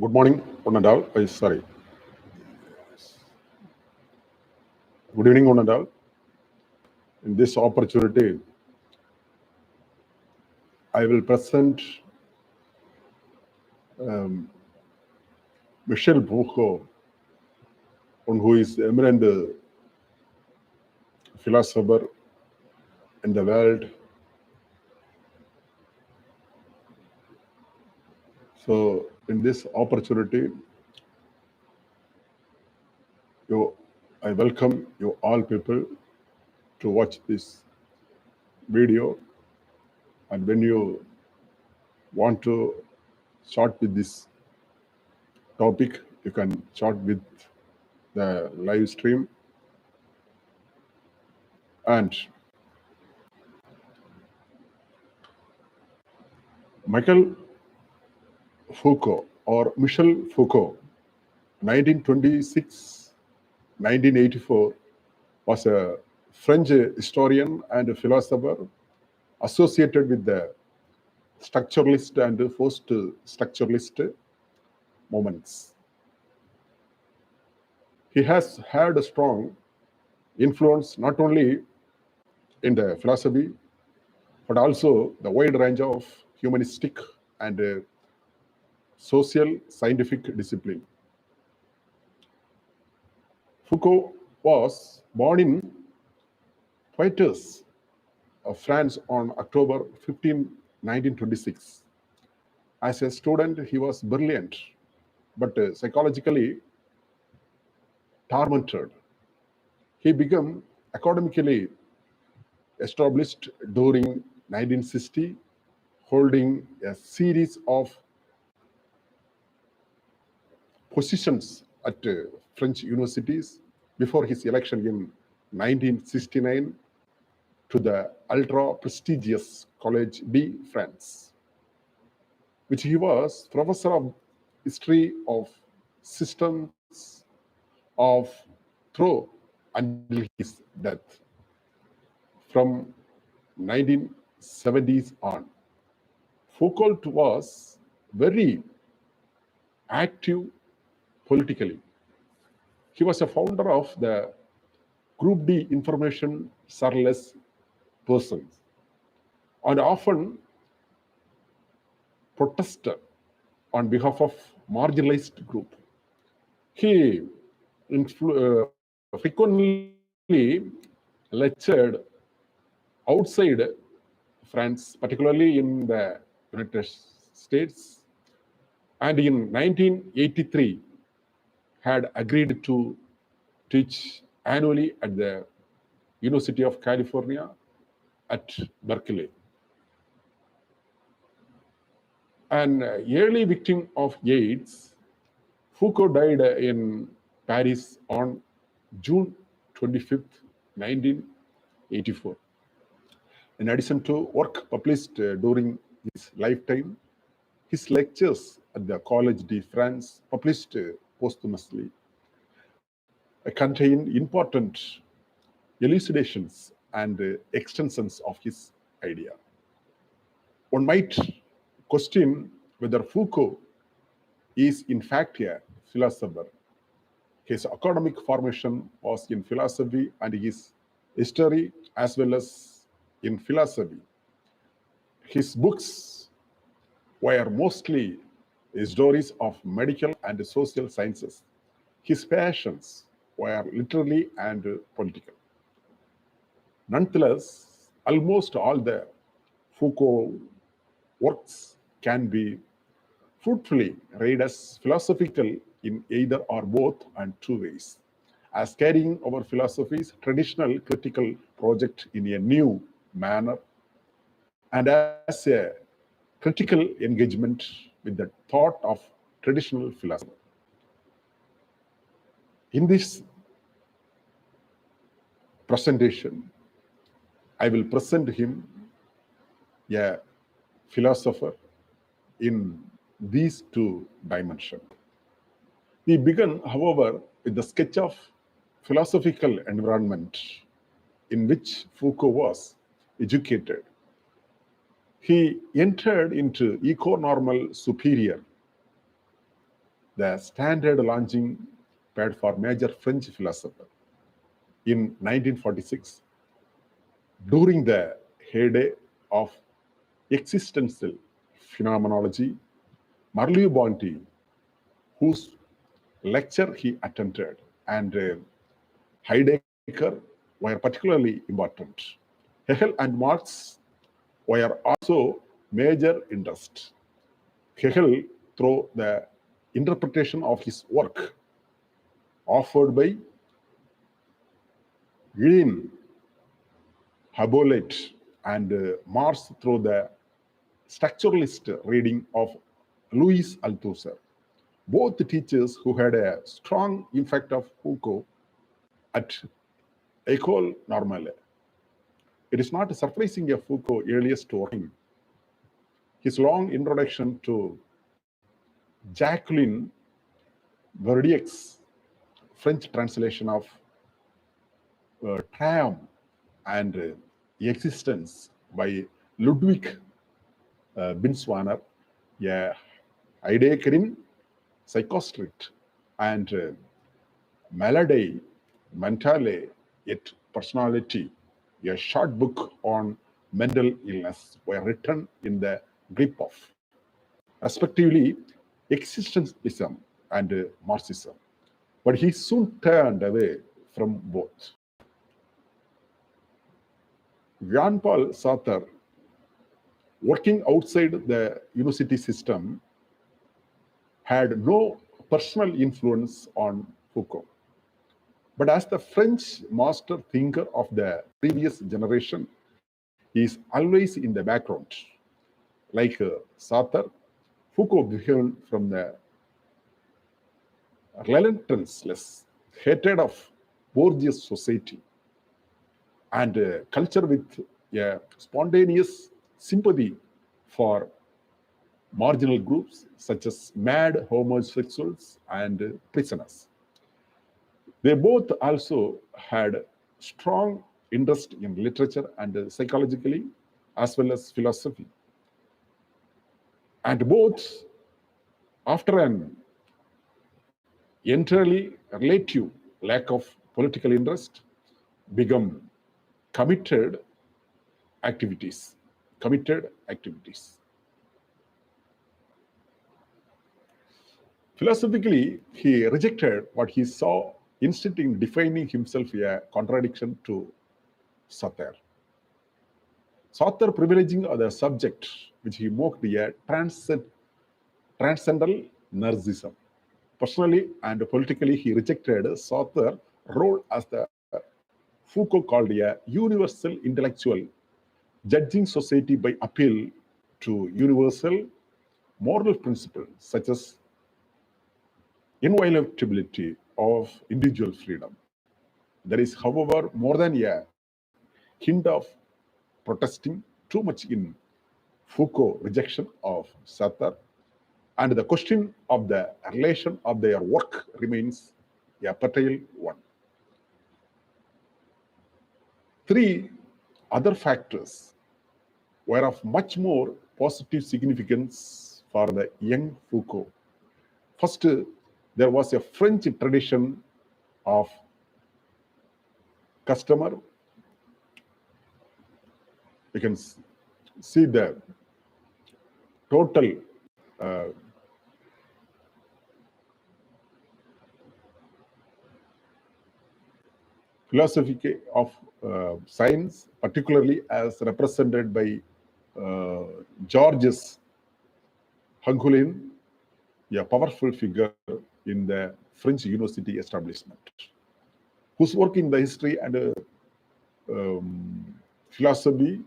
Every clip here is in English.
Good morning, one and all. Sorry. Good evening, one and all. In this opportunity, I will present Michel Foucault, one who is eminent philosopher in the world. So, in this opportunity, I welcome you all people to watch this video. And when you want to start with this topic, you can start with the live stream. And Michel Foucault or Michel Foucault, 1926 1984, was a French historian and a philosopher associated with the structuralist and post-structuralist movements. He has had a strong influence not only in the philosophy, but also the wide range of humanistic and social scientific discipline. Foucault was born in Poitiers, France on October 15, 1926. As a student, he was brilliant, but psychologically tormented. He became academically established during 1960, holding a series of positions at French universities before his election in 1969 to the ultra-prestigious Collège de France, which he was professor of history of systems of through until his death. From 1970s on, Foucault was very active politically. He was a founder of the Group D Information Surveillance Persons and often protested on behalf of marginalized group. He frequently lectured outside France, particularly in the United States, and in 1983 had agreed to teach annually at the University of California at Berkeley. An early victim of AIDS, Foucault died in Paris on June 25th, 1984. In addition to work published during his lifetime, his lectures at the Collège de France, published posthumously, contain important elucidations and extensions of his idea. One might question whether Foucault is in fact a philosopher. His academic formation was in philosophy and his history as well as in philosophy. His books were mostly stories of medical and social sciences. His passions were literary and political. Nonetheless, almost all the Foucault works can be fruitfully read as philosophical in either or both and two ways, as carrying our philosophy's traditional critical project in a new manner, and as a critical engagement with the thought of traditional philosophy. In this presentation, I will present him a philosopher in these two dimensions. We begin, however, with the sketch of philosophical environment in which Foucault was educated. He entered into eco-normal superior the standard launching pad for major French philosopher. In 1946, during the heyday of existential phenomenology, Marleau-Ponty, whose lecture he attended, and Heidegger were particularly important. Hegel and Marx were also major interests. Hegel, through the interpretation of his work offered by Jean Habolet, and Marx through the structuralist reading of Louis Althusser, both teachers who had a strong impact of Foucault at École Normale. It is not surprising of Foucault's earliest working, his long introduction to Jacqueline Verdiac's French translation of Triumph and Existence by Ludwig Binswanger, a Heideggerin psychostrict, and Maladie Mentale et Personality, a short book on mental illness, were written in the grip of, respectively, existentialism and Marxism. But he soon turned away from both. Jean-Paul Sartre, working outside the university system, had no personal influence on Foucault. But as the French master thinker of the previous generation, he is always in the background. Like Sartre, Foucault began from the relentless hatred of bourgeois society and culture with a spontaneous sympathy for marginal groups such as mad homosexuals and prisoners. They both also had strong interest in literature and psychologically as well as philosophy. And both, after an entirely relative lack of political interest, become committed activities. Committed activities. Philosophically, he rejected what he saw instinct in defining himself a contradiction to Sartre. Sartre privileging the subject, which he mocked a transcendental narcissism. Personally and politically, he rejected Sartre's role as the Foucault called a universal intellectual, judging society by appeal to universal moral principles such as inviolability of individual freedom. There is, however, more than a hint of protesting too much in Foucault's rejection of Sartre, and the question of the relation of their work remains a fertile one. Three other factors were of much more positive significance for the young Foucault. First, there was a French tradition of customer. You can see the total philosophy of science, particularly as represented by Georges Hangulin, a powerful figure in the French university establishment, whose work in the history and philosophy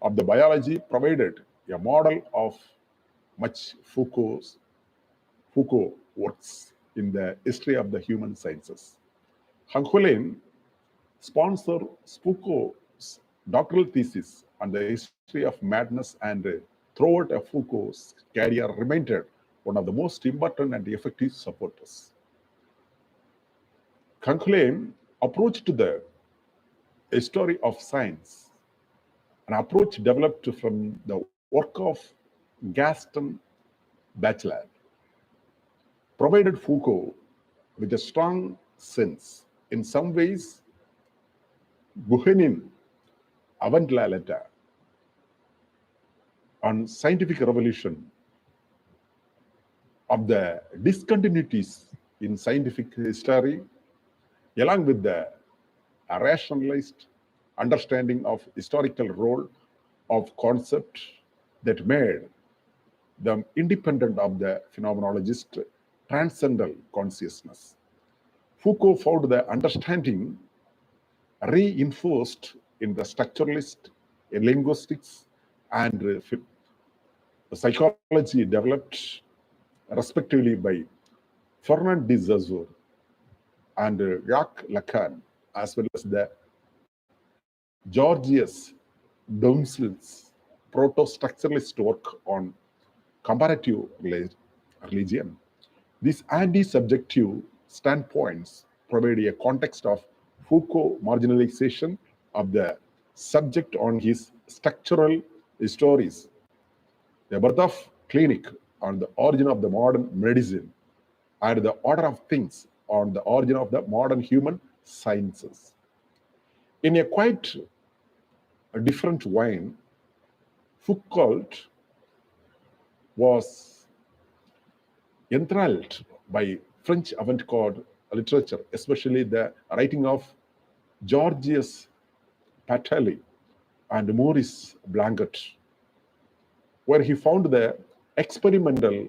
of the biology provided a model of much Foucault works in the history of the human sciences. Hangulin sponsored Foucault's doctoral thesis on the history of madness, and throughout Foucault's career remained one of the most important and effective supporters. Hangulin approached the history of science, an approach developed from the work of Gaston Bachelard. provided Foucault with a strong sense, in some ways, Buchanan avant la lettre on scientific revolution of the discontinuities in scientific history, along with the rationalized understanding of historical role of concept that made them independent of the phenomenologist transcendental consciousness. Foucault found the understanding reinforced in the structuralist, in linguistics, and psychology developed respectively by Fernand de Saussure and Jacques Lacan, as well as the Georges Domsel's proto-structuralist work on comparative religion. These anti-subjective standpoints provide a context of Foucault marginalization of the subject on his structural stories, the birth of clinic on the origin of the modern medicine, and the order of things on the origin of the modern human sciences. In a quite different vein, Foucault was enthralled by French avant-garde literature, especially the writing of Georges Pately and Maurice Blanquet, where he found the experimental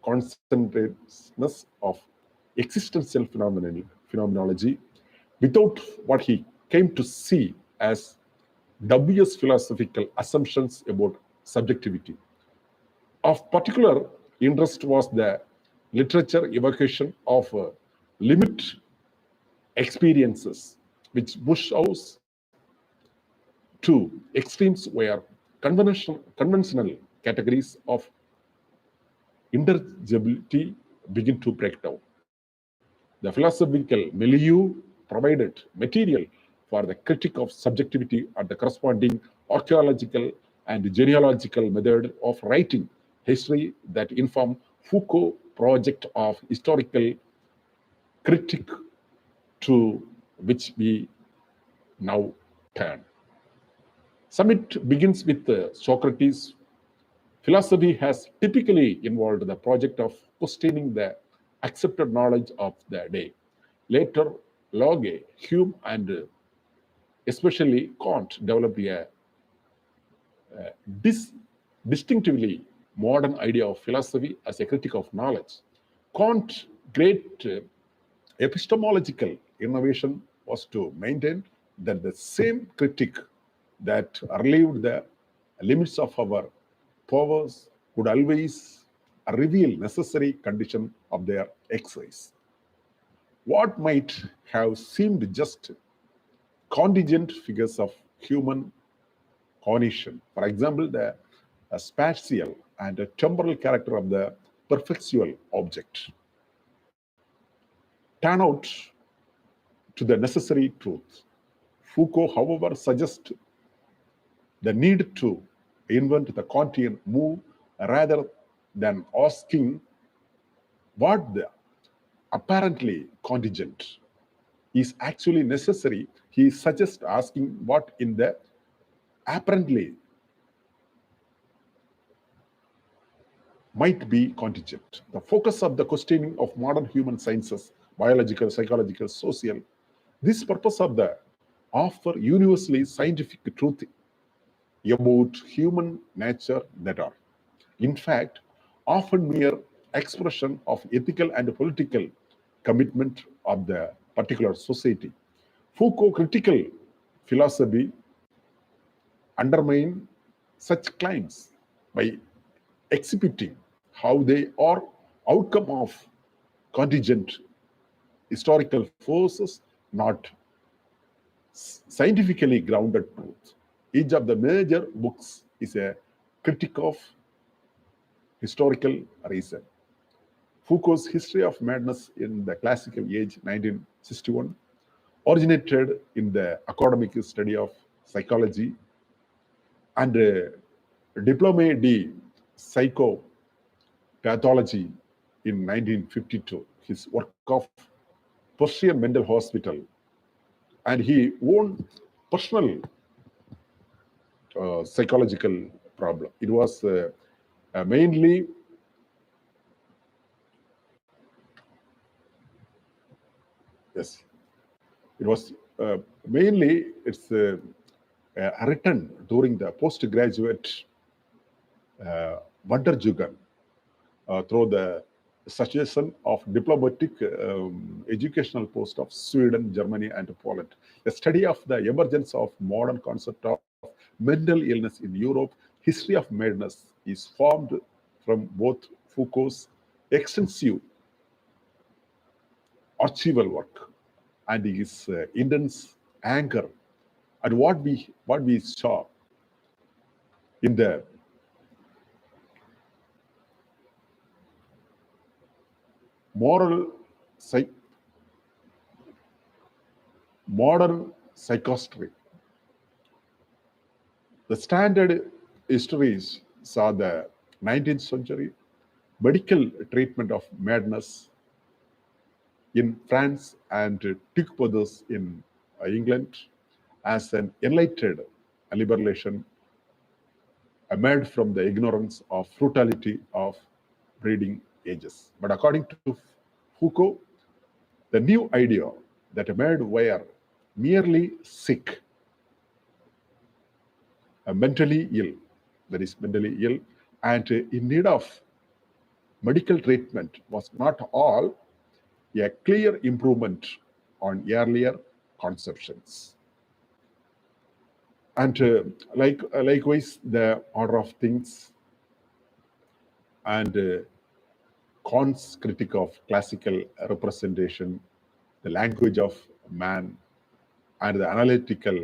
consciousness of existential phenomenology without what he came to see as dubious philosophical assumptions about subjectivity. Of particular interest was the literature evocation of limit experiences, which push out to extremes where conventional categories of intelligibility begin to break down. The philosophical milieu provided material for the critique of subjectivity and the corresponding archaeological and genealogical method of writing history that inform Foucault's project of historical critique, to which we now turn. Summit begins with Socrates. Philosophy has typically involved the project of questioning the accepted knowledge of the day. Later, Locke, Hume, and especially Kant developed a distinctively modern idea of philosophy as a critique of knowledge. Kant's great epistemological innovation was to maintain that the same critique that relieved the limits of our powers would always reveal necessary condition of their exercise. What might have seemed just contingent figures of human cognition, for example, the spatial and temporal character of the perceptual object, turn out to the necessary truth. Foucault, however, suggests the need to invent the Kantian move rather than asking what the apparently contingent is actually necessary. He suggests asking what in the apparently might be contingent. The focus of the questioning of modern human sciences, biological, psychological, social, this purpose of the offer universally scientific truth about human nature that are, in fact, often mere expression of ethical and political commitment of the particular society. Foucault critical philosophy undermine such claims by exhibiting how they are outcome of contingent historical forces, not scientifically grounded truth. Each of the major books is a critique of historical reason. Foucault's History of Madness in the Classical Age, 1961, originated in the academic study of psychology, and Diplôme de psychopathology in 1952, his work of Persian Mental Hospital, and he owned personal psychological problem. It was mainly yes, it was mainly it's written during the postgraduate Wanderjugan through the suggestion of diplomatic educational post of Sweden, Germany, and Poland. A study of the emergence of modern concept of mental illness in Europe, history of madness, is formed from both Foucault's extensive archival work and his intense anger at what we saw in the moral psych, modern psychiatry. The standard histories saw the 19th century medical treatment of madness in France and took others in England as an enlightened liberation emerged from the ignorance of brutality of breeding ages. But according to Foucault, the new idea that emerged were merely sick, mentally ill, that is mentally ill, and in need of medical treatment was not all a clear improvement on earlier conceptions. And likewise, the order of things and Kant's critique of classical representation, the language of man, and the analytical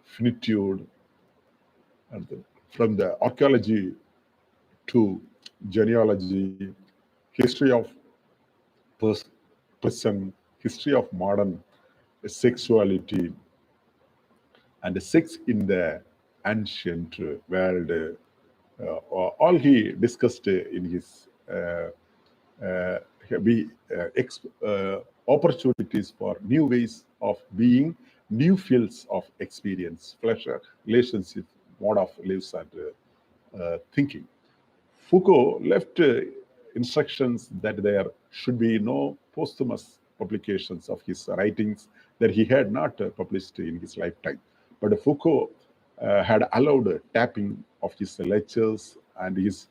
finitude, and from the archaeology to genealogy, history of person, history of modern sexuality, and sex in the ancient world. All he discussed in his be opportunities for new ways of being, new fields of experience, pleasure, relationship, mode of lives, and thinking. Foucault left instructions that there should be no posthumous publications of his writings that he had not published in his lifetime. But Foucault had allowed tapping of his lectures, and his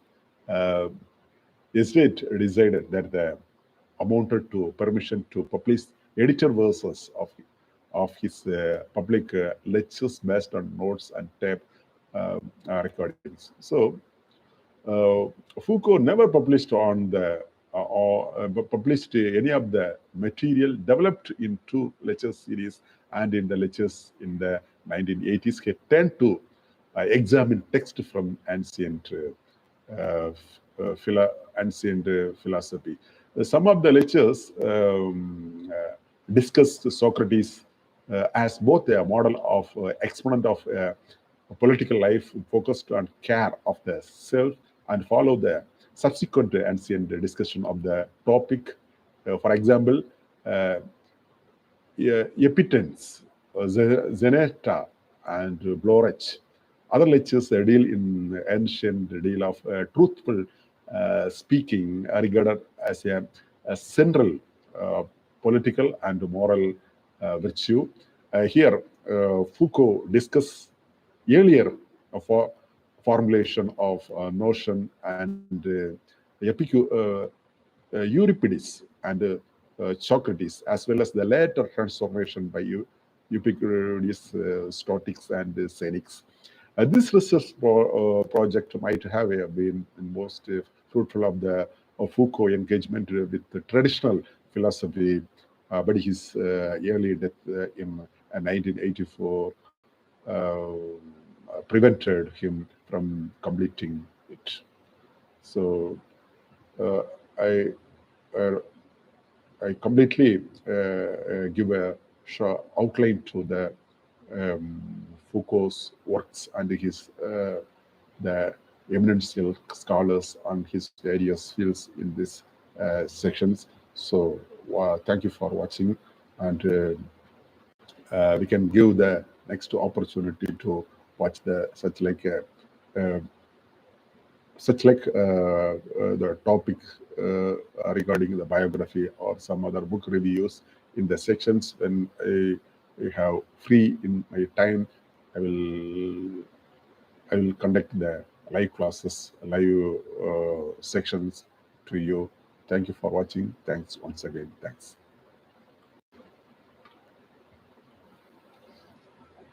uh, estate decided that the amounted to permission to publish editor verses of his public lectures based on notes and tape recordings. So Foucault never published on the or published any of the material developed in two lecture series, and in the lectures in the 1980s he tend to examine text from uh, ancient philosophy. Some of the lectures discussed Socrates as both a model of exponent of political life focused on care of the self, and follow the subsequent ancient discussion of the topic. For example, uh, Epitens, Zeneta, and Blorech. Other lectures deal in ancient deal of truthful speaking regarded as a central uh, political and moral virtue. Here, Foucault discuss earlier for formulation of notion and Euripides and Socrates, as well as the later transformation by Epicureans, Stoics, and Cynics. This research project might have been most fruitful of the Foucault engagement with the traditional philosophy, but his early death in 1984 prevented him from completing it. So uh, I uh, I completely give a short outline to the Foucault's works and his the eminential scholars on his various fields in this sections. So thank you for watching, and we can give the next opportunity to watch the uh, the topic regarding the biography or some other book reviews in the sections when I have free in my time. I will I will conduct the live classes, live sections to you. Thank you for watching. Thanks once again. Thanks.